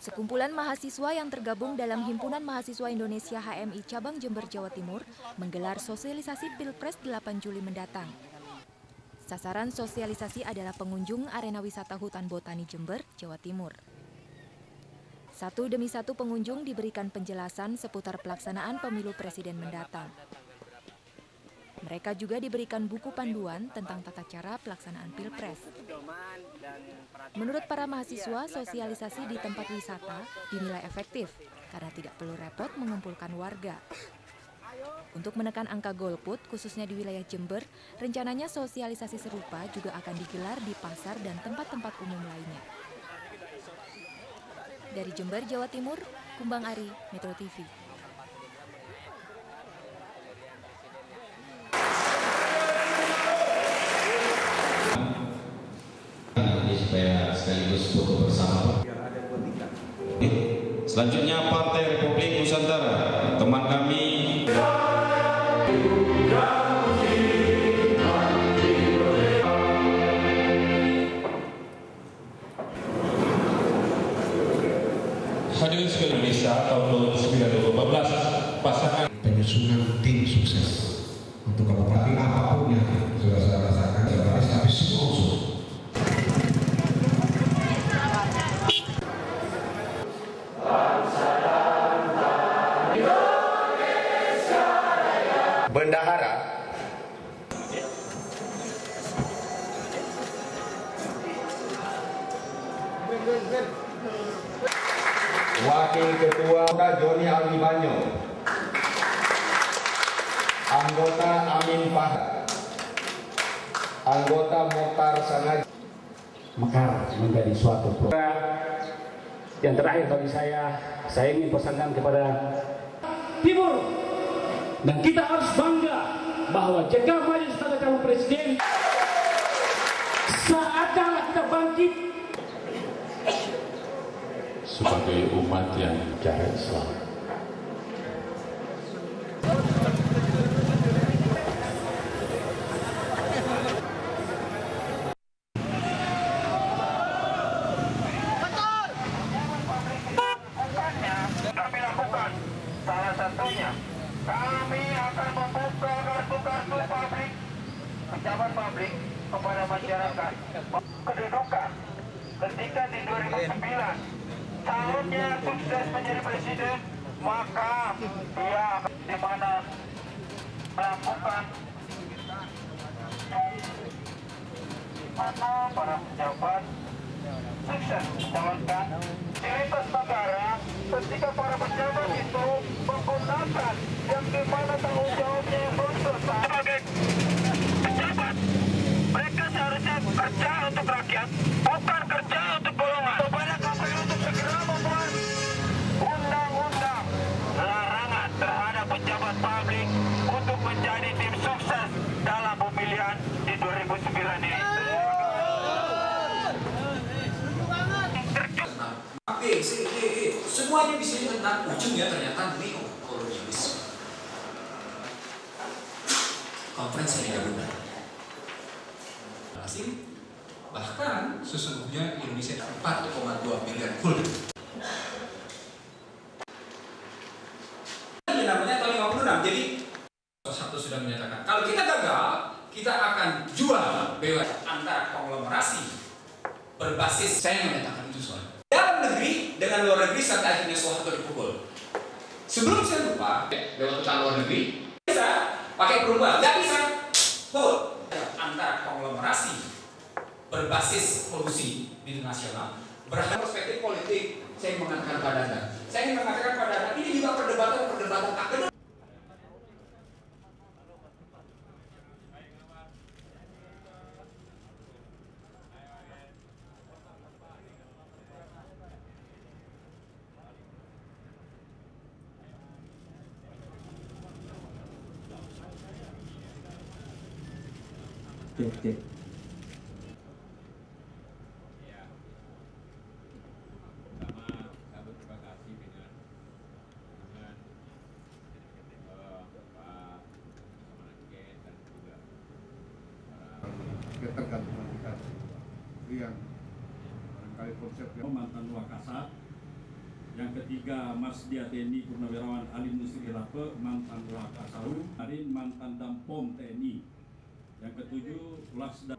Sekumpulan mahasiswa yang tergabung dalam Himpunan Mahasiswa Indonesia HMI Cabang Jember, Jawa Timur menggelar sosialisasi Pilpres 8 Juli mendatang. Sasaran sosialisasi adalah pengunjung arena wisata Hutan Botani Jember, Jawa Timur. Satu demi satu pengunjung diberikan penjelasan seputar pelaksanaan pemilu presiden mendatang. Mereka juga diberikan buku panduan tentang tata cara pelaksanaan Pilpres. Menurut para mahasiswa, sosialisasi di tempat wisata dinilai efektif karena tidak perlu repot mengumpulkan warga. Untuk menekan angka golput, khususnya di wilayah Jember, rencananya sosialisasi serupa juga akan digelar di pasar dan tempat-tempat umum lainnya. Dari Jember, Jawa Timur, Kumbang Ari, Metro TV. Supaya sekaligus foto bersama. Selanjutnya Partai Republik Nusantara, teman kami. Hadirin sekalian, Indonesia tahun 2019 pasangan penyusunan tim sukses untuk kabupaten apapun yang sudah saya rasakan, tapi semua unsur. Bendahara Wakil Ketua Joni Alwi Banyo, anggota Amin Fahad, anggota Mokhtar Sangaji. Mekar menjadi suatu program. Yang terakhir bagi saya ingin pesankan kepada Timur, dan kita harus bangga bahwa jika maju sebagai calon presiden, saatnya kita bangkit sebagai umat yang cara Islam. Kami lakukan salah satunya, kami akan membuka kartu-kartu publik, pejabat publik kepada masyarakat. Kedudukan ketika di 2009 calonnya sukses menjadi presiden, maka dia di mana melakukan mana para pejabat sukses mencalonkan fasilitas negara ketika para pejabat itu menggunakan yang dimana tanggung jawabnya yang belum selesai. Sebagai pejabat, mereka seharusnya kerja untuk rakyat, bukan kerja untuk golongan. Kepada KPU untuk segera membuat undang-undang larangan terhadap pejabat publik untuk menjadi tim sukses dalam pemilihan di 2009 ini. B, C, D, E, semuanya di sini tentang ujungnya ternyata neokolonialisme. Konferensi gabungan asing, bahkan sesungguhnya Indonesia 4,2 miliar gulden. Ini namanya tahun 56. Jadi satu sudah menyatakan kalau kita gagal, kita akan jual BUMN antara konglomerasi berbasis. Saya menyatakan itu soalnya dalam negeri dengan luar negeri sampai akhirnya Soeharto dipukul. Sebelum saya lupa, lewat utang luar negeri bisa pakai perubahan, nggak bisa. Antara konglomerasi berbasis kolusi internasional berharap perspektif politik. Saya mengatakan pada Anda, saya ingin mengatakan pada Anda, ini juga perdebatan akademik. Cek. ketergantungan kita yang barangkali konsepnya mantan Wakasat Yang ketiga, Marsdia TNI Purnawirawan Ali Nusri Lape, mantan Wakasau, Arin mantan Dampom TNI. Yang ketujuh, Lasda.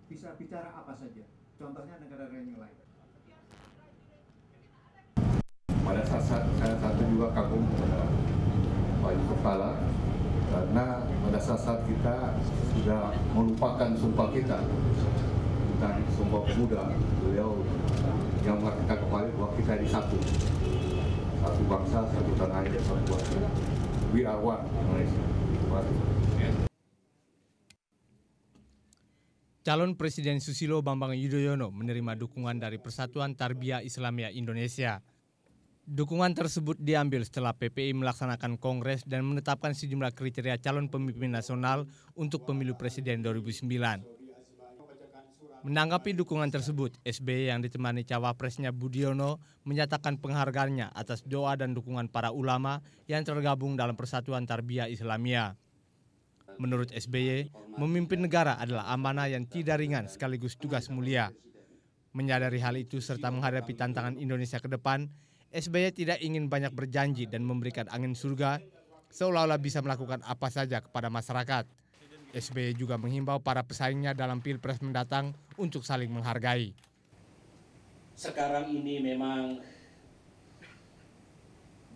Bisa bicara apa saja, contohnya negara-negara yang lain. Pada saat saya juga kagum kepada Pak Yusuf Kala, karena pada saat kita sudah melupakan sumpah kita tentang Sumpah Pemuda, beliau yang mengatakan kembali bahwa kita di satu bangsa, satu tanah air, satu bangsa. We are one Indonesia. Calon Presiden Susilo Bambang Yudhoyono menerima dukungan dari Persatuan Tarbiyah Islamiyah Indonesia. Dukungan tersebut diambil setelah PPI melaksanakan kongres dan menetapkan sejumlah kriteria calon pemimpin nasional untuk pemilu presiden 2009. Menanggapi dukungan tersebut, SBY yang ditemani cawapresnya Budiono menyatakan penghargaannya atas doa dan dukungan para ulama yang tergabung dalam Persatuan Tarbiyah Islamiyah. Menurut SBY, memimpin negara adalah amanah yang tidak ringan sekaligus tugas mulia. Menyadari hal itu serta menghadapi tantangan Indonesia ke depan, SBY tidak ingin banyak berjanji dan memberikan angin surga, seolah-olah bisa melakukan apa saja kepada masyarakat. SBY juga menghimbau para pesaingnya dalam Pilpres mendatang untuk saling menghargai. Sekarang ini memang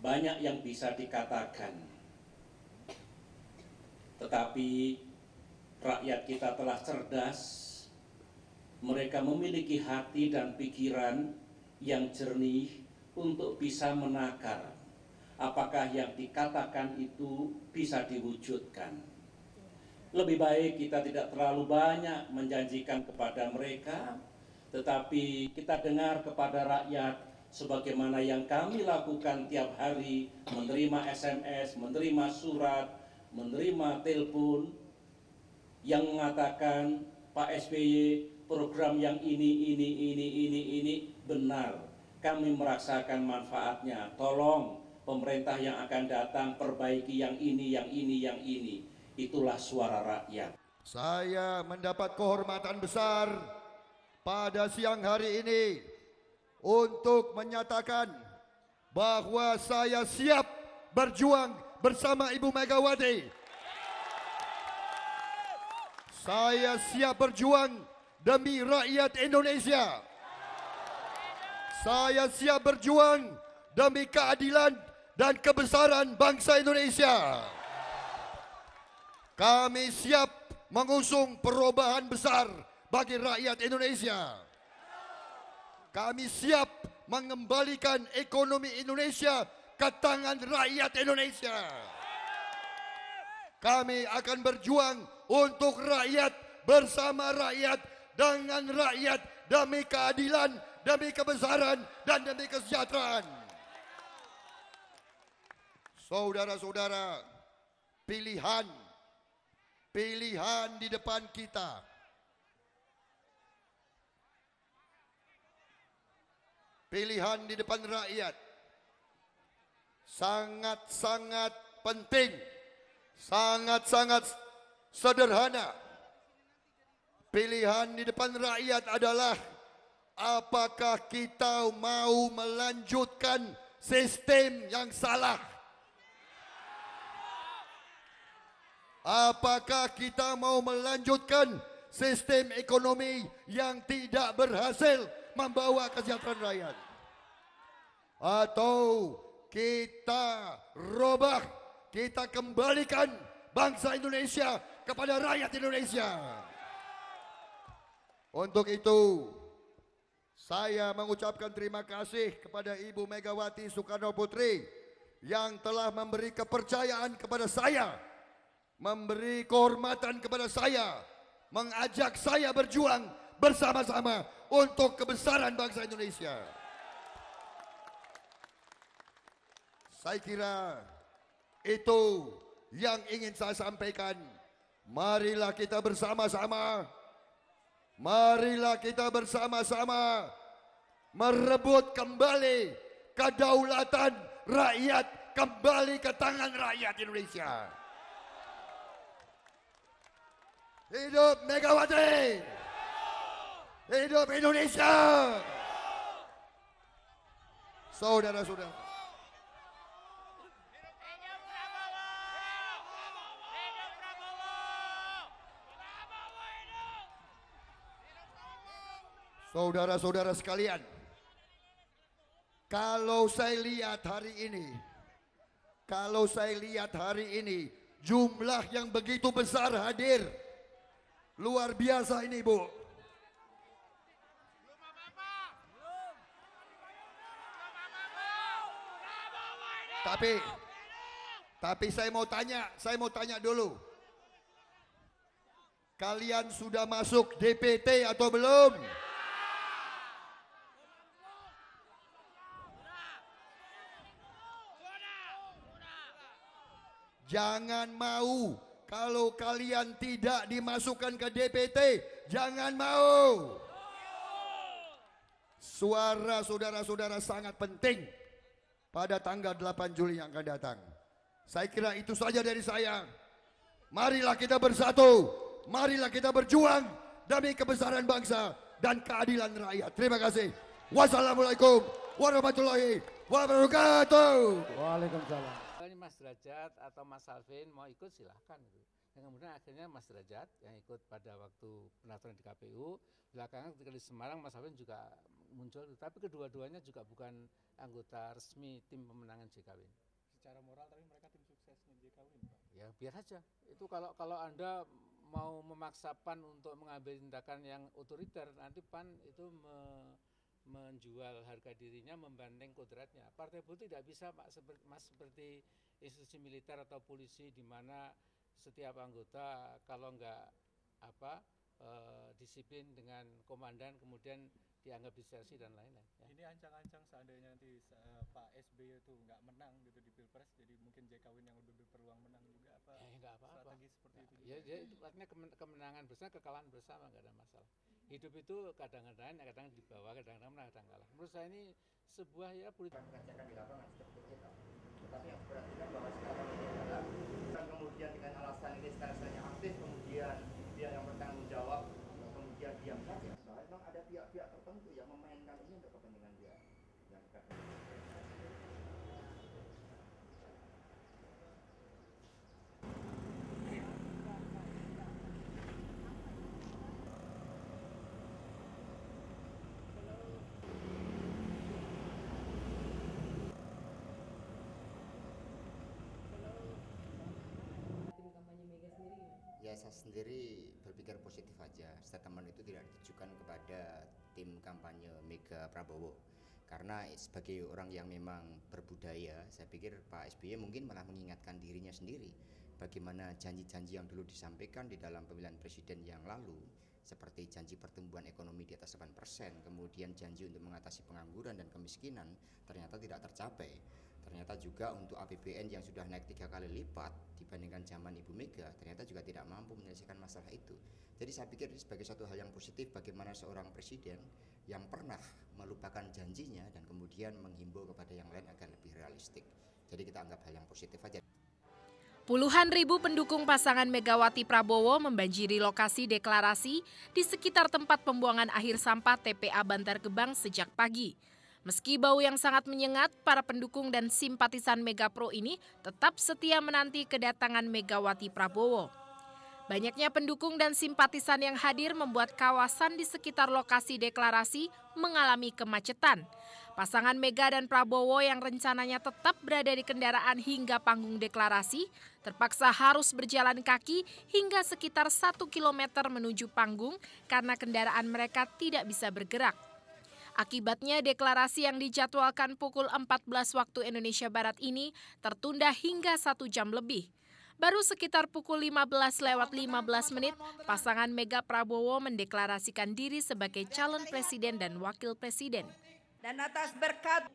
banyak yang bisa dikatakan, tetapi rakyat kita telah cerdas, mereka memiliki hati dan pikiran yang jernih untuk bisa menakar apakah yang dikatakan itu bisa diwujudkan. Lebih baik kita tidak terlalu banyak menjanjikan kepada mereka, tetapi kita dengar kepada rakyat sebagaimana yang kami lakukan tiap hari, menerima SMS, menerima surat, menerima telepon yang mengatakan Pak SBY program yang ini benar, kami merasakan manfaatnya, tolong pemerintah yang akan datang perbaiki yang ini. Itulah suara rakyat. Saya mendapat kehormatan besar pada siang hari ini untuk menyatakan bahwa saya siap berjuang bersama Ibu Megawati. Saya siap berjuang demi rakyat Indonesia. Saya siap berjuang demi keadilan dan kebesaran bangsa Indonesia. Kami siap mengusung perubahan besar bagi rakyat Indonesia. Kami siap mengembalikan ekonomi Indonesia ke tangan rakyat Indonesia. Kami akan berjuang untuk rakyat, bersama rakyat, dengan rakyat, demi keadilan, demi kebesaran, dan demi kesejahteraan. Saudara-saudara, pilihan di depan kita. Pilihan di depan rakyat sangat-sangat penting, sangat-sangat sederhana. Pilihan di depan rakyat adalah apakah kita mau melanjutkan sistem yang salah? Apakah kita mau melanjutkan sistem ekonomi yang tidak berhasil membawa kesejahteraan rakyat? Atau kita robah, kita kembalikan bangsa Indonesia kepada rakyat Indonesia? Untuk itu, saya mengucapkan terima kasih kepada Ibu Megawati Soekarno Putri yang telah memberi kepercayaan kepada saya, memberi kehormatan kepada saya, mengajak saya berjuang bersama-sama untuk kebesaran bangsa Indonesia. Saya kira itu yang ingin saya sampaikan. Marilah kita bersama-sama, marilah kita bersama-sama merebut kembali kedaulatan rakyat, kembali ke tangan rakyat Indonesia. Hidup Megawati! Hidup Indonesia! Saudara-saudara, saudara-saudara sekalian, kalau saya lihat hari ini, jumlah yang begitu besar hadir, luar biasa ini, Bu. Tapi saya mau tanya dulu. Kalian sudah masuk DPT atau belum? Jangan mau. Kalau kalian tidak dimasukkan ke DPT, jangan mau. Suara saudara-saudara sangat penting pada tanggal 8 Juli yang akan datang. Saya kira itu saja dari saya. Marilah kita bersatu, marilah kita berjuang demi kebesaran bangsa dan keadilan rakyat. Terima kasih. Wassalamualaikum warahmatullahi wabarakatuh. Waalaikumsalam. Ini Mas Derajat atau Mas Alvin mau ikut silahkan. Dan kemudian akhirnya Mas Derajat yang ikut pada waktu pendaftaran di KPU. Belakangan ketika di Semarang Mas Alvin juga muncul. Tapi kedua-duanya juga bukan anggota resmi tim pemenangan JKWin. Secara moral tapi mereka tim suksesnya JKWin, Pak. Ya biar aja. Itu kalau Anda mau memaksa PAN untuk mengambil tindakan yang otoriter, nanti PAN itu menjual harga dirinya membanding kodratnya. Partai politik tidak bisa Pak seperti institusi militer atau polisi di mana setiap anggota kalau enggak disiplin dengan komandan kemudian dianggap disersi dan lain-lain. Ya. Ini ancang-ancang seandainya nanti Pak SBY itu nggak menang gitu di Pilpres, jadi mungkin JKWin yang lebih berpeluang menang juga apa? Nggak apa-apa. Strategi seperti itu. Ya, itu artinya kemenangan bersama, kekalahan bersama, nggak ada masalah. Hidup itu kadang-kadang di bawah, kadang-kadang menang, kadang kalah. Menurut saya ini sebuah ya politik. Pengecekan di lapangan seperti itu. Tetapi yang perhatikan bahwa sekarang ini adalah kemudian dengan alasan ini sekarang saya aktif, kemudian dia yang bertanggung jawab, kemudian diam saja. Memang ada pihak-pihak tertentu yang memainkan ini untuk kepentingan dia. Ya saya sendiri berpikir positif aja. Statement itu tidak ditujukan kepada tim kampanye Mega Prabowo. Karena sebagai orang yang memang berbudaya, saya pikir Pak SBY mungkin malah mengingatkan dirinya sendiri bagaimana janji-janji yang dulu disampaikan di dalam pemilihan presiden yang lalu, seperti janji pertumbuhan ekonomi di atas 8%, kemudian janji untuk mengatasi pengangguran dan kemiskinan ternyata tidak tercapai. Ternyata juga untuk APBN yang sudah naik 3 kali lipat dibandingkan zaman Ibu Mega, ternyata juga tidak mampu menyelesaikan masalah itu. Jadi saya pikir ini sebagai satu hal yang positif bagaimana seorang presiden yang pernah melupakan janjinya dan kemudian menghimbau kepada yang lain agar lebih realistik. Jadi kita anggap hal yang positif aja. Puluhan ribu pendukung pasangan Megawati Prabowo membanjiri lokasi deklarasi di sekitar tempat pembuangan akhir sampah TPA Bantar Gebang sejak pagi. Meski bau yang sangat menyengat, para pendukung dan simpatisan Megapro ini tetap setia menanti kedatangan Megawati Prabowo. Banyaknya pendukung dan simpatisan yang hadir membuat kawasan di sekitar lokasi deklarasi mengalami kemacetan. Pasangan Mega dan Prabowo yang rencananya tetap berada di kendaraan hingga panggung deklarasi, terpaksa harus berjalan kaki hingga sekitar 1 kilometer menuju panggung karena kendaraan mereka tidak bisa bergerak. Akibatnya deklarasi yang dijadwalkan pukul 14 waktu Indonesia Barat ini tertunda hingga 1 jam lebih. Baru sekitar pukul 15:15 menit, pasangan Mega Prabowo mendeklarasikan diri sebagai calon presiden dan wakil presiden. Dan atas berkat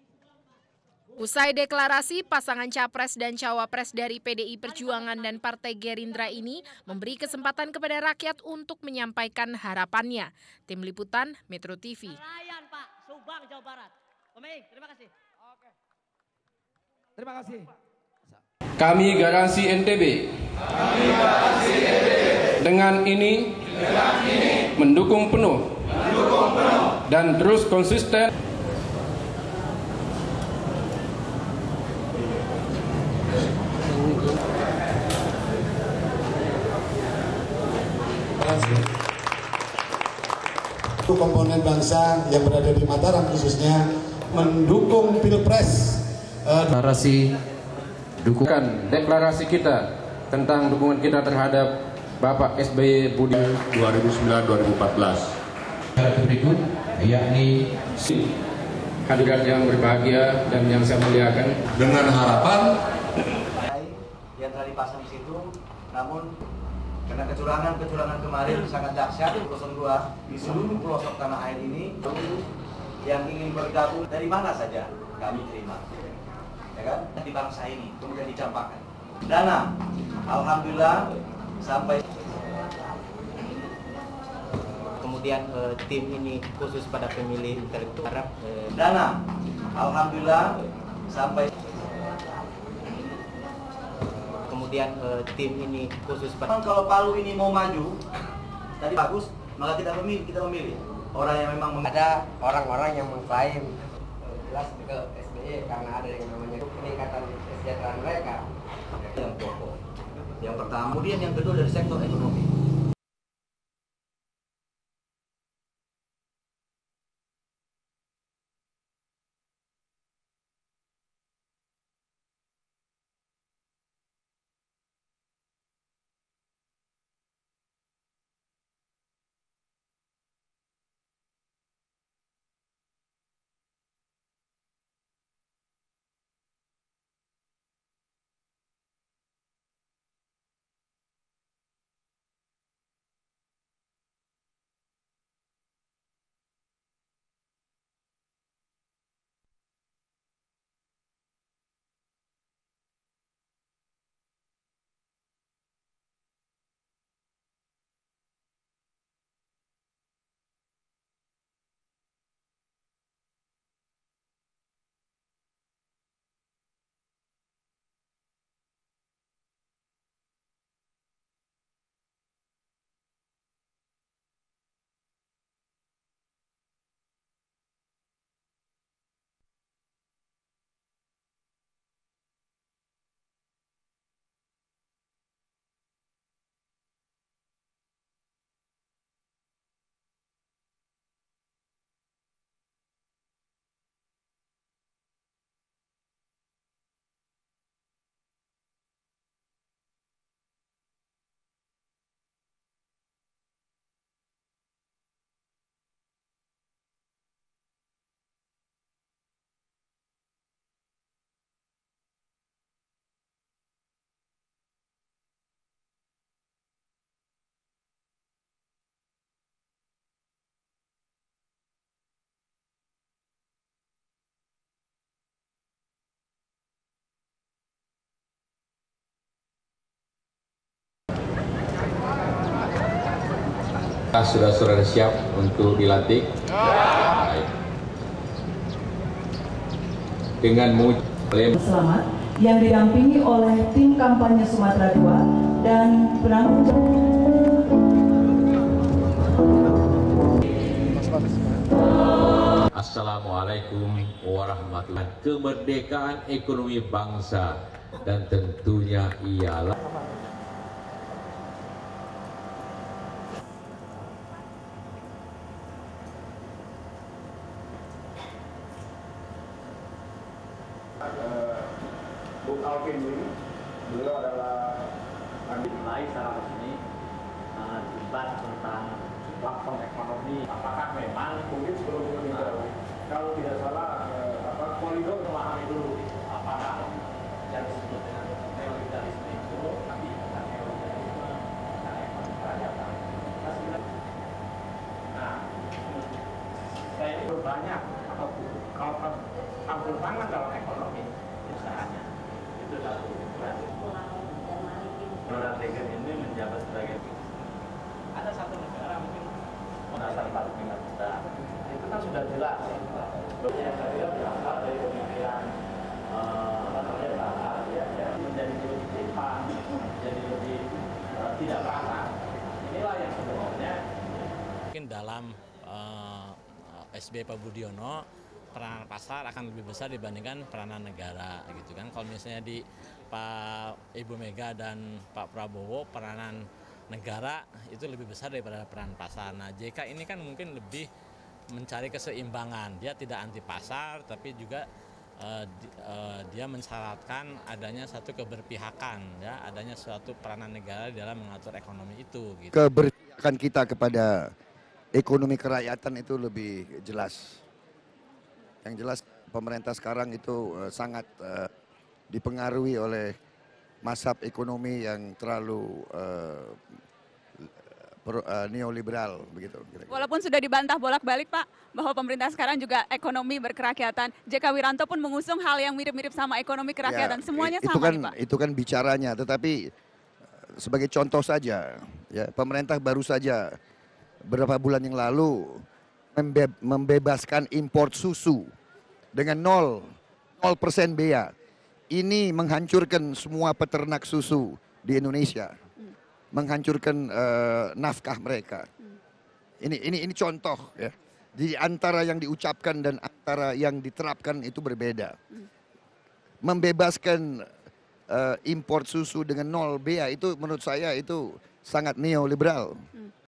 usai deklarasi, pasangan Capres dan Cawapres dari PDI Perjuangan dan Partai Gerindra ini memberi kesempatan kepada rakyat untuk menyampaikan harapannya. Tim Liputan Metro TV. Nelayan, Pak, Subang, Jawa Barat. Terima kasih. Oke. Terima kasih. Kami garansi NTB dengan ini mendukung penuh dan terus konsisten komponen bangsa yang berada di Mataram khususnya mendukung Pilpres. Deklarasi kita tentang dukungan kita terhadap Bapak SBY Budi 2009-2014. Berikut yakni hadirat yang berbahagia dan yang saya muliakan, dengan harapan yang telah dipasang di situ, namun karena kecurangan kemarin sangat dahsyat 02 di seluruh pelosok tanah air ini, yang ingin bergabung dari mana saja kami terima, ya kan, di bangsa ini kemudian dicampakkan dana, alhamdulillah sampai kemudian tim ini khusus pada pemilih intelektual harap dana, alhamdulillah sampai kemudian tim ini khusus pada kalau Palu ini mau maju tadi bagus, maka kita memilih orang yang memang ada orang-orang yang mengklaim jelas ke SBY karena ada yang namanya peningkatan kesejahteraan mereka. Yang pokok, yang pertama, kemudian yang kedua dari sektor ekonomi. Sudah siap untuk dilantik? Baik. Dengan selamat yang didampingi oleh tim kampanye Sumatera II dan penanggung jawab. Assalamualaikum warahmatullahi wabarakatuh. Kemerdekaan ekonomi bangsa dan tentunya ialah Bung Alvin ini, beliau adalah mulai secara resmi debat tentang platform ekonomi. Apakah memang mungkin sebelum kalau tidak salah koridor memahami dulu apakah yang disebut dengan neoliberalisme itu tapi bukan neoliberalisme karena ekonomi kerajaan. Nah, saya ini banyak atau kalau campur tangan dalam ekonomi usahanya itu satu. Donald Reagan ini menjabat sebagai ada satu negara mungkin dasar 45 juta itu kan sudah jelas. Yang kedua berasal dari pemikiran menjadi lebih cepat, menjadi lebih tidak rasa. memang dalam SBY Pak Budiono peranan pasar akan lebih besar dibandingkan peranan negara gitu kan. Kalau misalnya di Pak Ibu Mega dan Pak Prabowo peranan negara itu lebih besar daripada peran pasar. Nah, JK ini kan mungkin lebih mencari keseimbangan. Dia tidak anti pasar, tapi juga dia mensyaratkan adanya satu keberpihakan, ya, adanya suatu peranan negara dalam mengatur ekonomi itu. Gitu. Keberpihakan kita kepada ekonomi kerakyatan itu lebih jelas. Yang jelas pemerintah sekarang itu sangat dipengaruhi oleh mazhab ekonomi yang terlalu neoliberal begitu. Walaupun sudah dibantah bolak-balik Pak bahwa pemerintah sekarang juga ekonomi berkerakyatan, JK Wiranto pun mengusung hal yang mirip-mirip sama ekonomi kerakyatan. Ya, semuanya itu sama kan, nih Pak. Itu kan bicaranya, tetapi sebagai contoh saja, ya pemerintah baru saja beberapa bulan yang lalu membebaskan impor susu dengan 0% bea. Ini menghancurkan semua peternak susu di Indonesia, menghancurkan nafkah mereka. Ini contoh ya. Di antara yang diucapkan dan antara yang diterapkan itu berbeda. Membebaskan impor susu dengan 0 bea itu menurut saya itu sangat neoliberal.